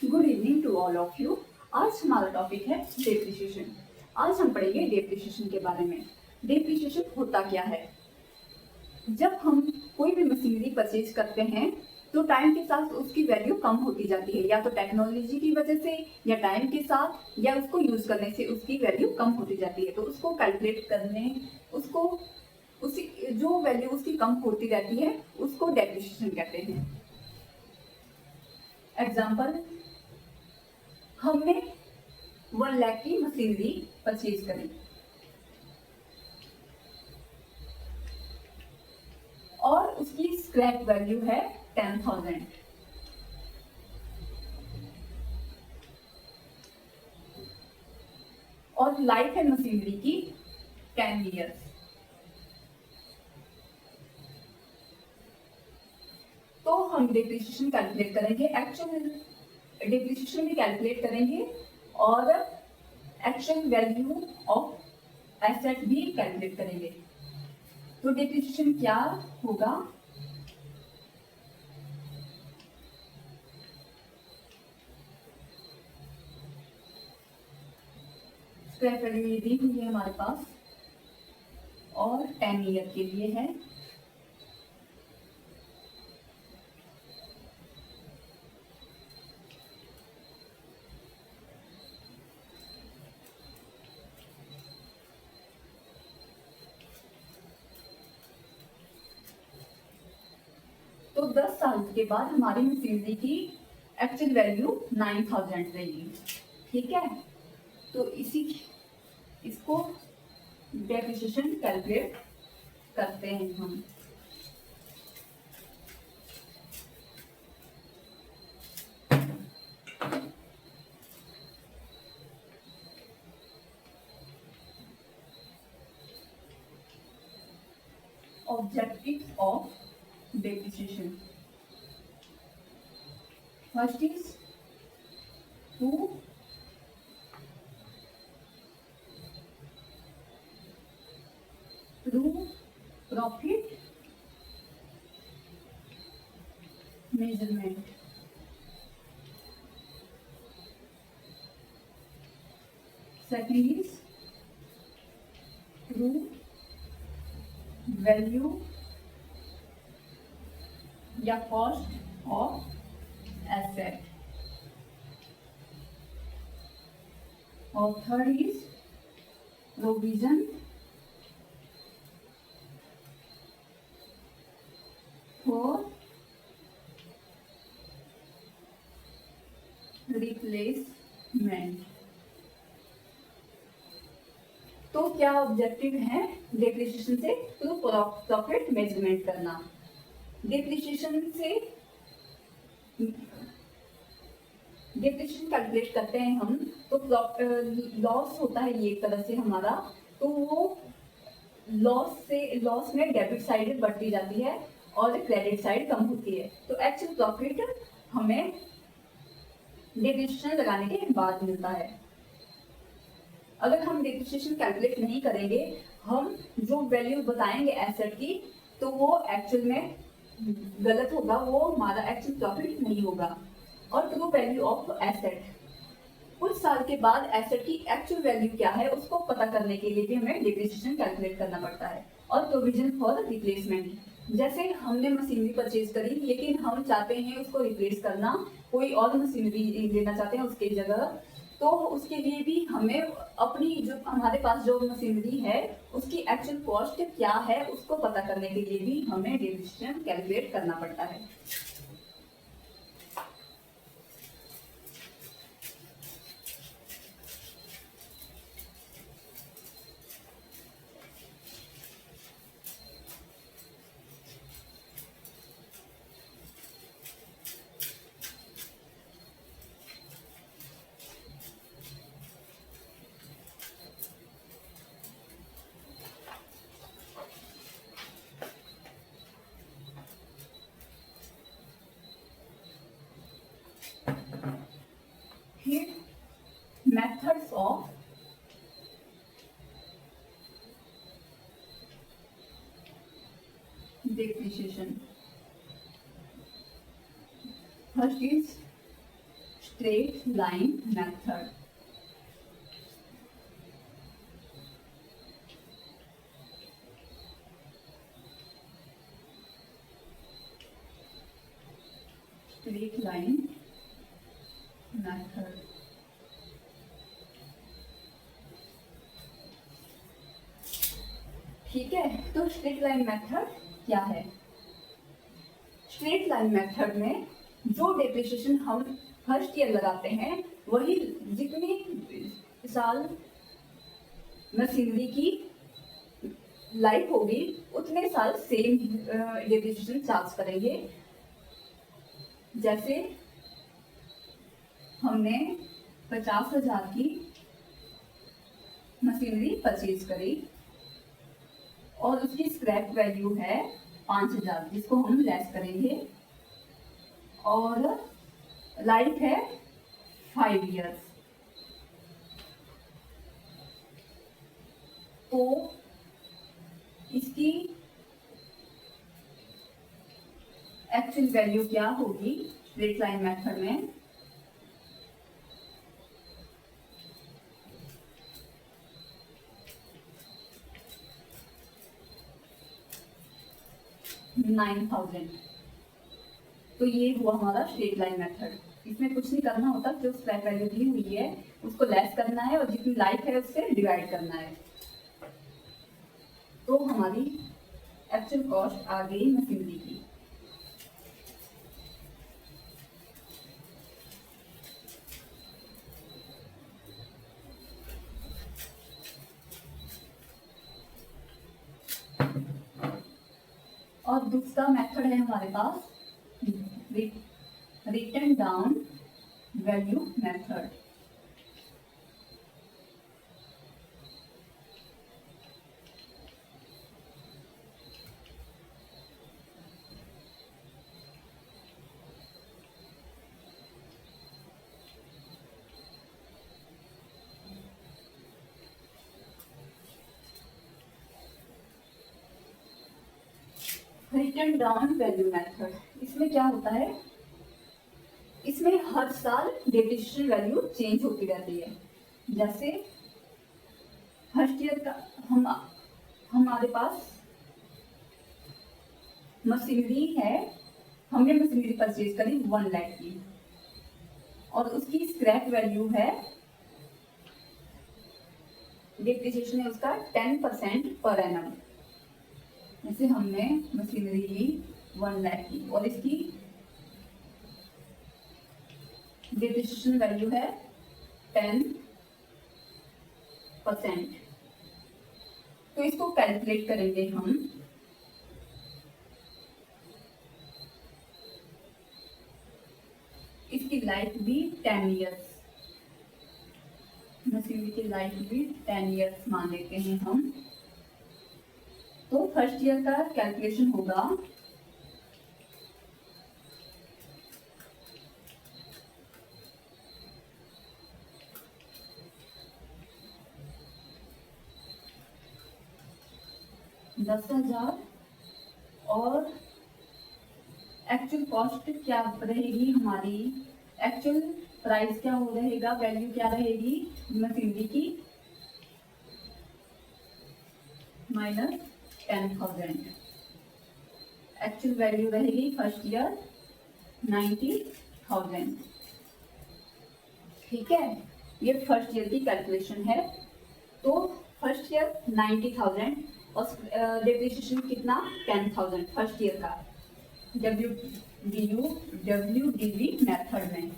Good evening to all of you. आज हमारा topic है डेप्रिसिएशन। आज हम पढ़ेंगे डेप्रिसिएशन के बारे में। डेप्रिसिएशन होता क्या है? जब हम कोई भी मशीनरी परचेज करते हैं तो टाइम के साथ उसकी वैल्यू कम होती जाती है, या तो टेक्नोलॉजी की वजह से या टाइम के साथ या उसको यूज करने से उसकी वैल्यू कम होती जाती है। तो उसको कैलकुलेट करने, उसको उसी जो वैल्यू उसकी कम होती रहती है उसको डेप्रिसिएशन कहते हैं। एग्जाम्पल, हमने 1 लाख की मशीनरी परचेज करी और उसकी स्क्रैप वैल्यू है 10,000। और लाइफ है मशीनरी की 10 ईयर्स। तो हम डिप्रिसिएशन कैलकुलेट करेंगे, एक्चुअल डिप्रिसिएशन भी कैलकुलेट करेंगे और एक्चुअल वैल्यू ऑफ एसेट भी कैलकुलेट करेंगे। तो डिप्रिसिएशन क्या होगा? स्क्रैप वैल्यू ये दी हुई है हमारे पास और 10 ईयर के लिए है। तो 10 साल के बाद हमारी मशीनरी की एक्चुअल वैल्यू 9,000 रहेगी। ठीक है, तो इसको डेप्रिसिएशन कैलकुलेट करते हैं हम। Objectives of depreciation. First is to prove profit measurement. Second is prove value या कॉस्ट ऑफ एसेट। और third is provision for replacement. तो क्या ऑब्जेक्टिव है डेप्रिसिएशन से? तो प्रॉफिट मेजरमेंट करना। डेप्रिसिएशन से डेप्रिसिएशन कैलकुलेट करते हैं हम, तो लॉस होता है ये एक तरह से हमारा, तो वो लॉस में डेबिट साइड बढ़ती जाती है और क्रेडिट साइड कम होती है। तो एक्चुअल प्रॉफिट हमें डेप्रिसिएशन लगाने के बाद मिलता है। अगर हम डेप्रिसिएशन कैलकुलेट नहीं करेंगे, हम जो वैल्यू बताएंगे एसेट की, तो वो एक्चुअल में गलत होगा, वो हमारा एक्चुअल प्रॉफिट नहीं होगा। और ट्रू वैल्यू ऑफ एसेट, कुछ साल के बाद एसेट की एक्चुअल वैल्यू क्या है उसको पता करने के लिए भी हमें डेप्रिसिएशन कैलकुलेट करना पड़ता है। और प्रोविजन फॉर रिप्लेसमेंट, जैसे हमने मशीनरी परचेज करी लेकिन हम चाहते हैं उसको रिप्लेस करना, कोई और मशीनरी लेना चाहते हैं उसकी जगह, तो उसके लिए भी हमें अपनी जो हमारे पास जो मशीनरी है उसकी एक्चुअल कॉस्ट क्या है उसको पता करने के लिए भी हमें डेप्रिसिएशन कैलकुलेट करना पड़ता है। Here, methods of depreciation. First is straight line method. Straight line method. ठीक है, तो स्ट्रेट लाइन मेथड क्या है? स्ट्रेट लाइन मेथड में जो डेप्रिसिएशन हम फर्स्ट ईयर लगाते हैं वही जितनी साल मशीनरी की लाइफ होगी उतने साल सेम डेप्रिसिएशन चार्ज करेंगे। जैसे हमने 50,000 की मशीनरी परचेज करी और उसकी स्क्रैप वैल्यू है 5,000 जिसको हम लेस करेंगे और लाइफ है 5 इयर्स। तो इसकी एक्चुअल वैल्यू क्या होगी स्ट्रेट लाइन मेथड में? $9,000। तो ये हुआ हमारा स्ट्रेट लाइन मेथड। इसमें कुछ नहीं करना होता, जो स्क्रैप वैल्यू दी हुई है उसको लेस करना है और जितनी लाइफ है उससे डिवाइड करना है। तो हमारी एक्चुअल कॉस्ट आ गई मशीनरी की। और दूसरा मेथड है हमारे पास written down value method. Written down value method इसमें क्या होता है? इसमें हर साल डेप्रिसिएशन वैल्यू चेंज होती रहती है। जैसे फर्स्ट ईयर का हमारे पास मशीनरी है, हमने मशीनरी परचेज करी 1 लाख की और उसकी स्क्रैप वैल्यू है, डेप्रिसिएशन है उसका 10% पर एनम। जैसे हमने मशीनरी ली 1 लाख की और इसकी डेप्रिसिएशन वैल्यू है 10%। तो इसको कैलकुलेट करेंगे हम। इसकी लाइफ भी 10 इयर्स, मशीनरी की लाइफ भी 10 इयर्स मान लेते हैं हम। तो फर्स्ट ईयर का कैलकुलेशन होगा $10,000 और एक्चुअल कॉस्ट क्या रहेगी हमारी, एक्चुअल प्राइस क्या हो रहेगा, वैल्यू क्या रहेगी मशीनरी की माइनस 10,000। एक्चुअल वैल्यू रहेगी फर्स्ट ईयर 90,000। ठीक है, ये फर्स्ट ईयर की कैलकुलेशन है। तो फर्स्ट ईयर 90,000 और डेप्रिसिएशन कितना 10,000 फर्स्ट ईयर का WDV मेथड में।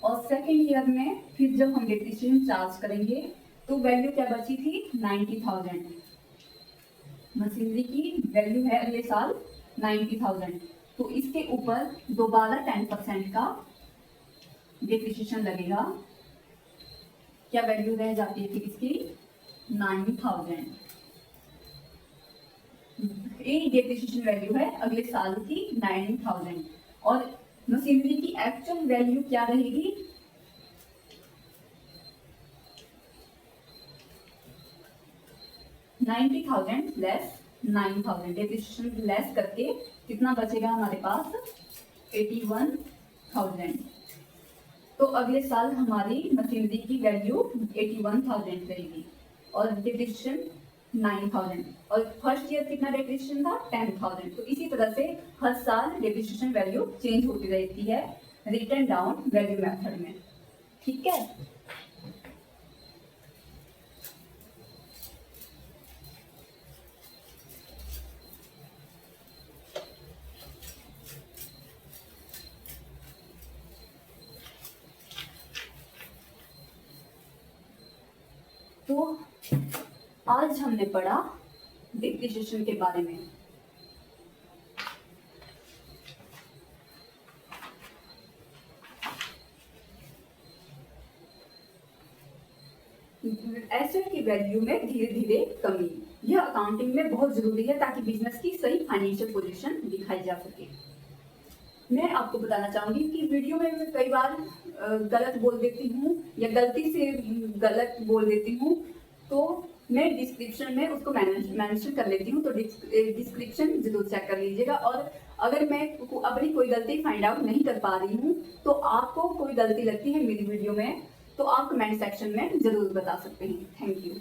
और सेकेंड ईयर में फिर जब हम डेप्रिसिएशन चार्ज करेंगे तो वैल्यू क्या बची थी 90,000। मशीनरी की वैल्यू है अगले साल 90,000। तो इसके ऊपर दोबारा 10% का डेप्रिसिएशन लगेगा। क्या वैल्यू रह जाती है फिर इसकी 9,000। ये डेप्रिसिएशन वैल्यू है अगले साल की 9,000 और मशीनरी की एक्चुअल वैल्यू क्या रहेगी 90,000 लेस 9,000, डेप्रिसिएशन लेस करके कितना बचेगा हमारे पास 81,000। तो अगले साल हमारी मशीनरी की वैल्यू 81,000 रहेगी और डेप्रिसिएशन 9,000, और फर्स्ट ईयर कितना डेप्रिसिएशन था 10,000। तो इसी तरह से हर साल डेप्रिसिएशन वैल्यू चेंज होती रहती है रिटन डाउन वैल्यू मेथड में, ठीक है। तो आज हमने पढ़ा डिप्रिसिएशन के बारे में। एसेट की वैल्यू में धीरे धीरे कमी, यह अकाउंटिंग में बहुत जरूरी है ताकि बिजनेस की सही फाइनेंशियल पोजीशन दिखाई जा सके। मैं आपको बताना चाहूंगी कि वीडियो में मैं कई बार गलत बोल देती हूँ या गलती से गलत बोल देती हूँ, तो मैं डिस्क्रिप्शन में उसको मेंशन कर लेती हूँ, तो डिस्क्रिप्शन जरूर चेक कर लीजिएगा। और अगर मैं अपनी कोई गलती फाइंड आउट नहीं कर पा रही हूँ, तो आपको कोई गलती लगती है मेरी वीडियो में, तो आप कमेंट सेक्शन में जरूर बता सकते हैं। Thank you.